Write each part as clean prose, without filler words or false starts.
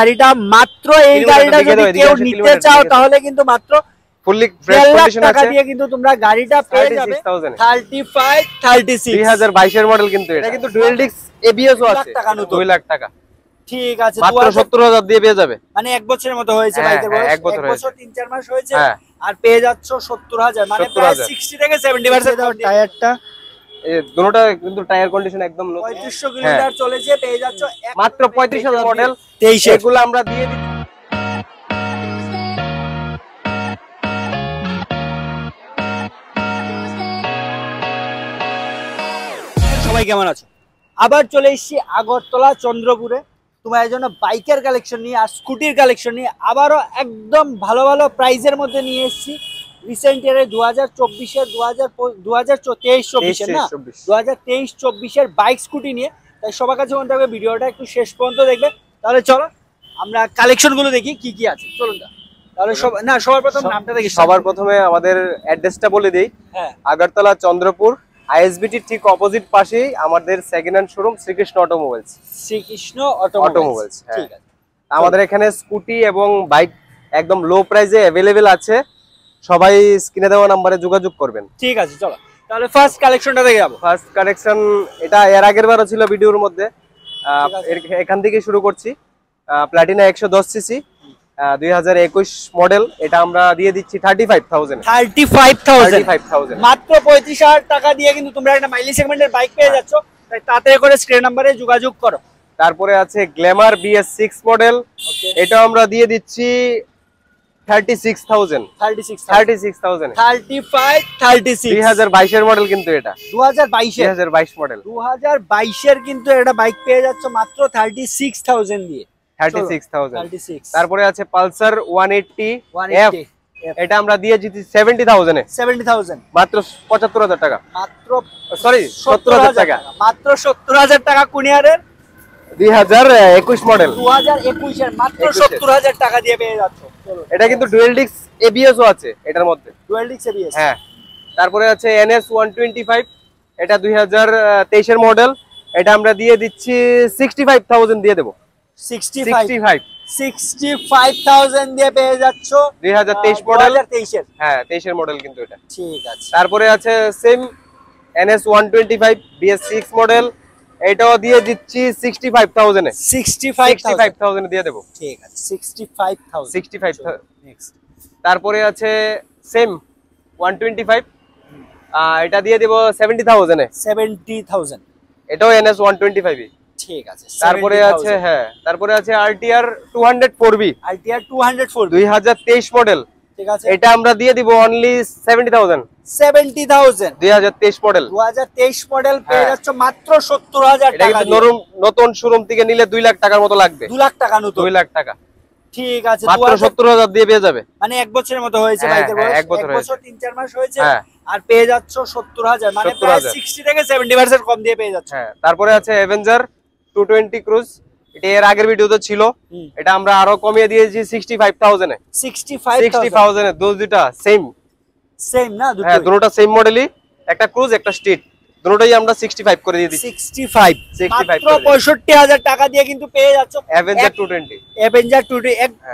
গাড়িটা মাত্র এই গাড়িটা যদি কেউ নিতে চাও তাহলে কিন্তু মাত্র ফুললি ফ্রেশ কন্ডিশন আছে। টাকা দিয়ে কিন্তু তোমরা গাড়িটা পেয়ে যাবে 35 36 2022 এর মডেল কিন্তু এটা কিন্তু ডুয়াল ডিস্ক এবিএস ও আছে 2 লাখ টাকা। ঠিক আছে, মাত্র 70000 দিয়ে পেয়ে যাবে। মানে এক বছরের মতো হয়েছে বাইকের বয়স, এক বছর 3-4 মাস হয়েছে আর পেয়ে যাচ্ছ 70000, মানে প্রায় 60 থেকে 70% দাও। টায়ারটা এই দুটোটা কিন্তু টায়ার কন্ডিশন একদম নতুন, 3500 কিলোমিটার চলেছে, পেয়ে যাচ্ছ মাত্র 35000 মডেল 23 এগুলো আমরা দিয়ে দিচ্ছি। সবাই কেমন আছো? আবার চলে এসেছি আগরতলা চন্দ্রপুরে তোমাদের জন্য বাইকের কালেকশন নিয়ে আর স্কুটির কালেকশন নিয়ে। আবারও একদম ভালো ভালো প্রাইজের মধ্যে নিয়ে এসেছি। রিসেন্ট ইয়ারে 2024-এর 2023-24 না 2023-24-এর বাইক স্কুটি নিয়ে। তাই সবার কাছে মনে থাকবে ভিডিওটা একটু শেষ পর্যন্ত দেখবে। তাহলে চলো আমরা কালেকশন গুলো দেখি কি কি আছে। চলুন তাহলে সবার প্রথম নামটা দেখি। সবার প্রথমে আমাদের অ্যাড্রেসটা বলে দেই। আগরতলা চন্দ্রপুর আইএসবিটি ঠিক অপোজিট পাশেই আমাদের second hand showroom Srikrishna automobiles. Srikrishna automobiles, ঠিক আছে। আমাদের এখানে স্কুটি এবং বাইক একদম লো প্রাইসে अवेलेबल আছে। সবাই স্ক্রিনে দেওয়া নম্বরে যোগাযোগ করবেন। ঠিক আছে, চলো তাহলে ফার্স্ট কালেকশনটা দেখে যাবো। ফার্স্ট কালেকশন এটা এর আগের বারও ছিল ভিডিওর মধ্যে, এখান থেকে শুরু করছি। প্লাটিনা 110 সিসি 2021 মডেল, এটা আমরা দিয়ে দিচ্ছি 35,000 মাত্র 35,000 টাকা দিয়ে কিন্তু তোমরা একটা মাইলেজ সেগমেন্টের বাইক পেয়ে যাচ্ছ। তাই তাড়াতাড়ি করে স্ক্রিন নম্বরে যোগাযোগ করো। তারপরে আছে গ্ল্যামার BS6 মডেল, এটা আমরা দিয়ে দিচ্ছি 36,000 2022 এর মডেল কিন্তু এটা 2022 মডেল 2022 এর কিন্তু এটা বাইক পেয়ে যাচ্ছ মাত্র 36,000 দিয়ে। 36,000। তারপরে আছে পালসার 180 F, এটা আমরা দিয়ে দিচ্ছি 70,000 এ। 70,000 মাত্র 75,000 টাকা, মাত্র সরি 70,000 টাকা, মাত্র 70,000 টাকা। কুনিয়ারের 2021 মডেল 2021 এর মাত্র 70,000 টাকা দিয়ে পেয়ে যাচ্ছ। এটা কিন্তু ডুয়াল ডিস্ক এবিএস ও আছে এটার মধ্যে, ডুয়াল ডিস্ক এবিএস। হ্যাঁ। তারপরে আছে NS 125, এটা 2023 এর মডেল, এটা আমরা দিয়ে দিচ্ছি 65,000 দিয়ে দেব। 65,000 দিয়ে পেয়ে যাচ্ছ 2023 মডেল, 2023 এর, হ্যাঁ 23 এর মডেল কিন্তু এটা, ঠিক আছে। তারপরে আছে সেম NS 125 BS6 মডেল, এটাও দিয়ে দিচ্ছি 65,000 এ। 65,000 দিয়ে দেব, ঠিক আছে। 65,000। নেক্সট তারপরে আছে সেম 125, এটা দিয়ে দেব 70,000 এ। 70,000, এটাও NS 125 এ, ঠিক আছে। তারপরে আছে তারপরে আছে RTR 204B, RTR 204B 2023 model, ঠিক আছে। এটা আমরা দিয়ে দিব অনলি 70,000 2023 মডেল। 2023 মডেল পেয়ে যাচ্ছ মাত্র 70,000 টাকা। এটা কিন্তু নতুন শোরুম থেকে নিলে 2 লাখ টাকার মতো লাগবে। 2 লাখ টাকা নতুন, 2 লাখ টাকা, ঠিক আছে। মাত্র 70,000 দিয়ে পেয়ে যাবে। মানে এক বছরের মতো হয়েছে বাইকের বয়স, এক বছর 3-4 মাস হয়েছে আর পেয়ে যাচ্ছ 70,000, মানে প্রায় 60 থেকে 70% কম দিয়ে পেয়ে যাচ্ছ। হ্যাঁ। তারপরে আছে অ্যাভেঞ্জার 220 ক্রুজ, এটা এর আগের ভিডিওতে ছিল, এটা আমরা আরো কমিয়ে দিয়েছি 65,000 এ। 65,000 এ দুটো সেম না? হ্যাঁ, দুটোটা সেম মডেলই, একটা ক্রুজ একটা স্ট্রিট, দুটোটাই আমরা 65 করে দিয়ে দিচ্ছি। 65 মাত্র 65,000 টাকা দিয়ে কিন্তু পেয়ে যাচ্ছ অ্যাভেঞ্জার 220।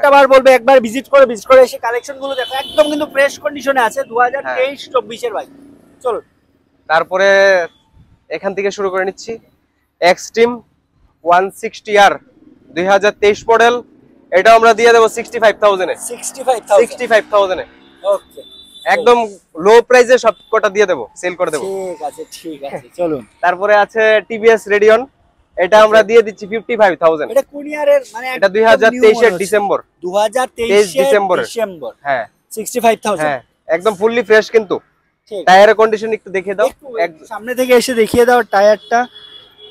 একবার বলবে একবার ভিজিট করে এসে কালেকশন গুলো দেখো, একদম কিন্তু ফ্রেশ কন্ডিশনে আছে। 2023-24 এর বাইক। চলো তারপরে এখান থেকে শুরু করে নিচ্ছি। এক্সট্রিম 160R 2023 মডেল, এটা আমরা দিয়ে দেব 65,000 এ। 65,000 এ, ওকে। একদম লো প্রাইসে সব কটা দিয়ে দেব, সেল করে দেব। ঠিক আছে চলুন। তারপরে আছে TVS রেডিয়ন, এটা আমরা দিয়ে দিচ্ছি 55,000। এটা কুনিয়ারের, মানে এটা 2023 এর ডিসেম্বর, 2023 ডিসেম্বর, হ্যাঁ 65,000, হ্যাঁ একদম ফুললি ফ্রেশ। কিন্তু টায়ারের কন্ডিশন একটু দেখিয়ে দাও, সামনে থেকে এসে দেখিয়ে দাও টায়ারটা।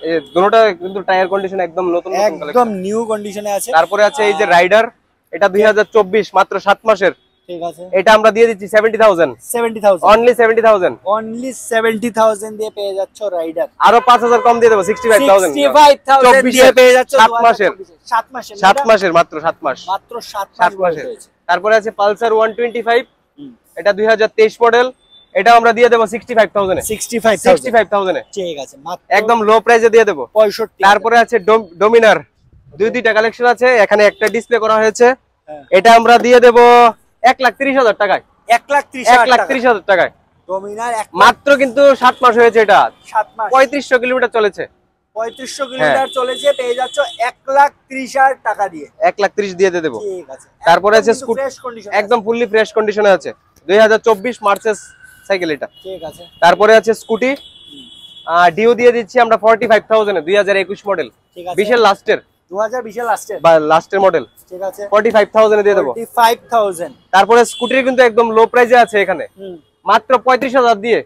এই দুটোটা কিন্তু টায়ার কন্ডিশন একদম নতুন, একদম নিউ কন্ডিশনে আছে। তারপরে আছে এই যে রাইডার, এটা 2024 মাত্র 7 মাসের, ঠিক আছে। এটা আমরা দিয়ে দিচ্ছি 70,000 অনলি 70,000 দিয়ে পেয়ে যাচ্ছ রাইডার। আরো 5,000 কম দিয়ে দেব, 65,000 দিয়ে পেয়ে যাচ্ছ 7 মাসের মাত্র 7 মাস। তারপরে আছে পালসার 125, এটা 2023 মডেল, এটা আমরা দিয়ে দেব 65,000 এ। 65,000 এ, ঠিক আছে। একদম লো প্রাইসে দিয়ে দেব 65। তারপরে আছে ডোমিনার দুইটা কালেকশন আছে, এখানে একটা ডিসপ্লে করা হয়েছে। হ্যাঁ। এটা আমরা দিয়ে দেব 1,30,000 টাকায়। 1,30,000 টাকায় ডমিনার মাত্র, কিন্তু 7 মাস হয়েছে, এটা 7 মাস 3500 কিলোমিটার চলেছে। 3500 কিলোমিটার চলেছে, পেয়ে যাচ্ছ 1,30,000 টাকা দিয়ে। 1,30,000 দিয়ে দেবো। ঠিক আছে। তারপরে আছে ফ্রেশ কন্ডিশন, একদম ফুললি ফ্রেশ কন্ডিশনে আছে, 2024 মার্চেস সাইকেল এটা। ঠিক আছে। তারপরে আছে স্কুটি, ডিও দিয়ে দিচ্ছি আমরা 45,000 এ, 2021 মডেল, ঠিক আছে। 20 এর লাস্টের, 2020 এর লাস্টের বা লাস্টের মডেল, ঠিক আছে। 45,000 এ দিয়ে দেবো। 45,000। তারপরে স্কুটির কিন্তু একদম লো প্রাইসে আছে এখানে, মাত্র 35,000 দিয়ে।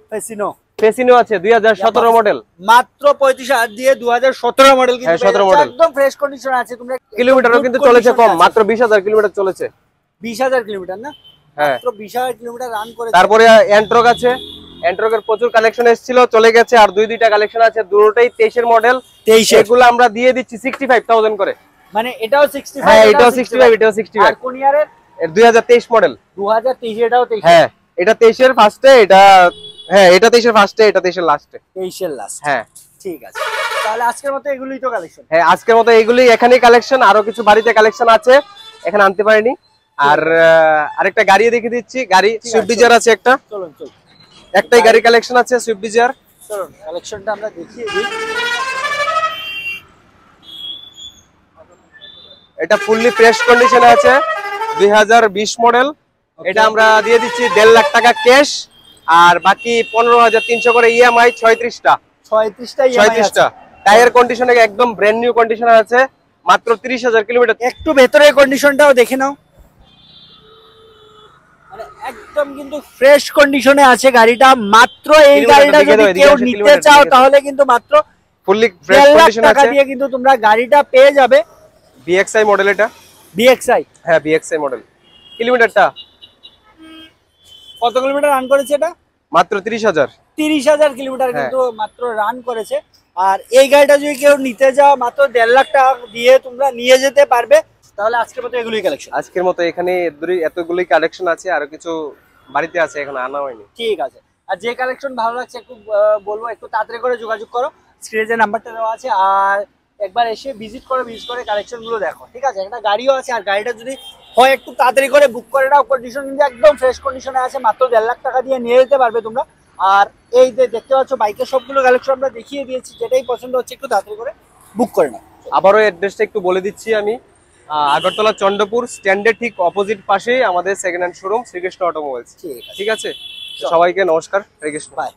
ফেসিনো আছে 2017 মডেল, মাত্র 35,000 দিয়ে 2017 মডেল, কিন্তু 17 মডেল একদম ফ্রেশ কন্ডিশন আছে। তোমরা কিলোমিটারও কিন্তু চলেছে কম, মাত্র 20,000 কিলোমিটার চলেছে। 20,000 কিলোমিটার না, হ্যাঁ, মাত্র 20,000 কিলোমিটার রান করেছে। তারপরে এন্ট্রক আছে, এন্ট্রকের প্রচুর কালেকশন এসেছিল, চলে গেছে। আর দুইটা কালেকশন আছে, দুটোই 23 এর মডেল। 23 এগুলো আমরা দিয়ে দিচ্ছি 65,000 করে। মানে এটাও 65, হ্যাঁ, এটাও 65, এটাও 65। আর কোন ইয়ারের? 2023 মডেল। 2023, এটাও 23। হ্যাঁ, এটা 23 এর ফার্স্টে, এটা হ্যাঁ এটা 23 এর ফার্স্টে, এটা 23 এর লাস্টে। 23 এর লাস্ট। হ্যাঁ, ঠিক আছে। তাহলে আজকের মতো এগুলোই তো কালেকশন। হ্যাঁ, আজকের মতো এইগুলি এখানেই কালেকশন। আরো কিছু বাড়িতে কালেকশন আছে, এখানে আনতে পারিনি। আর আরেকটা গাড়ি দেখিয়ে দিচ্ছি, গাড়ি সুইফট ডিজায়ার আছে একটা। চলুন চলুন, একটাই গাড়ি কালেকশন আছে, সুইফট ডিজায়ার। চলুন কালেকশনটা আমরা দেখিয়ে দিই। এটা ফুললি ফ্রেশ কন্ডিশনে আছে, 2020 মডেল। এটা আমরা দিয়ে দিচ্ছি 1.5 লাখ টাকা ক্যাশ, আর বাকি 15,300 করে ইএমআই। 36টা 36টা টায়ার কন্ডিশনে একদম ব্র্যান্ড নিউ কন্ডিশনে আছে, মাত্র 30,000 কিলোমিটার। একটু ভেতরের কন্ডিশনটাও দেখে নাও, মানে একদম কিন্তু ফ্রেশ কন্ডিশনে আছে গাড়িটা। মাত্র এই গাড়িটা যদি কেউ নিতে চাও তাহলে কিন্তু মাত্র ফুললি ফ্রেশ 1.5 লাখ কন্ডিশনে টাকা আছে। দিয়ে কিন্তু তোমরা গাড়িটা পেয়ে যাবে। বিএক্সআই মডেল এটা। বিএক্সআই, হ্যাঁ, বিএক্সআই মডেল। কিলোমিটারটা কত কিলোমিটার রান করেছে এটা? মাত্র 30,000। 30,000 কিলোমিটার কিন্তু মাত্র রান করেছে। আর এই গাড়িটা যদি কেউ নিতে যাও মাত্র 1.5 লাখ টাকা দিয়ে তোমরা নিয়ে যেতে পারবে। তাহলে আজকের মতো এগুলোই কালেকশন। আজকের মতো এখানে এতগুলি কালেকশন আছে, আরো কিছু বাড়িতে আছে, এখন আনা হয়নি। ঠিক আছে। আর যে কালেকশন ভালো লাগছে একটু বলবো, একটু তাড়াতাড়ি করে যোগাযোগ করো, স্ক্রিনে যে নাম্বারটা দেওয়া আছে। আর একবার এসে ভিজিট করে কালেকশন গুলো দেখো, ঠিক আছে। একটা গাড়িও আছে, আর গাড়িটা যদি হয় একটু তাড়াতাড়ি করে বুক করে নাও। কন্ডিশন কিন্তু একদম ফ্রেশ কন্ডিশনে আছে, মাত্র 1.5 লাখ টাকা দিয়ে নিয়ে যেতে পারবে তোমরা। আর এই যে দেখতে পাচ্ছ বাইকের সবগুলো কালেকশন আমরা দেখিয়ে দিয়েছি, যেটাই পছন্দ হচ্ছে একটু তাড়াতাড়ি করে বুক করে নাও। আবারও অ্যাড্রেসটা একটু বলে দিচ্ছি আমি, আগরতলা চন্দ্রপুর স্ট্যান্ডের ঠিক অপোজিট পাশেই আমাদের second hand showroom Srikrishna automobiles. ঠিক আছে, সবাইকে নমস্কার, হরে কৃষ্ণ। বাই।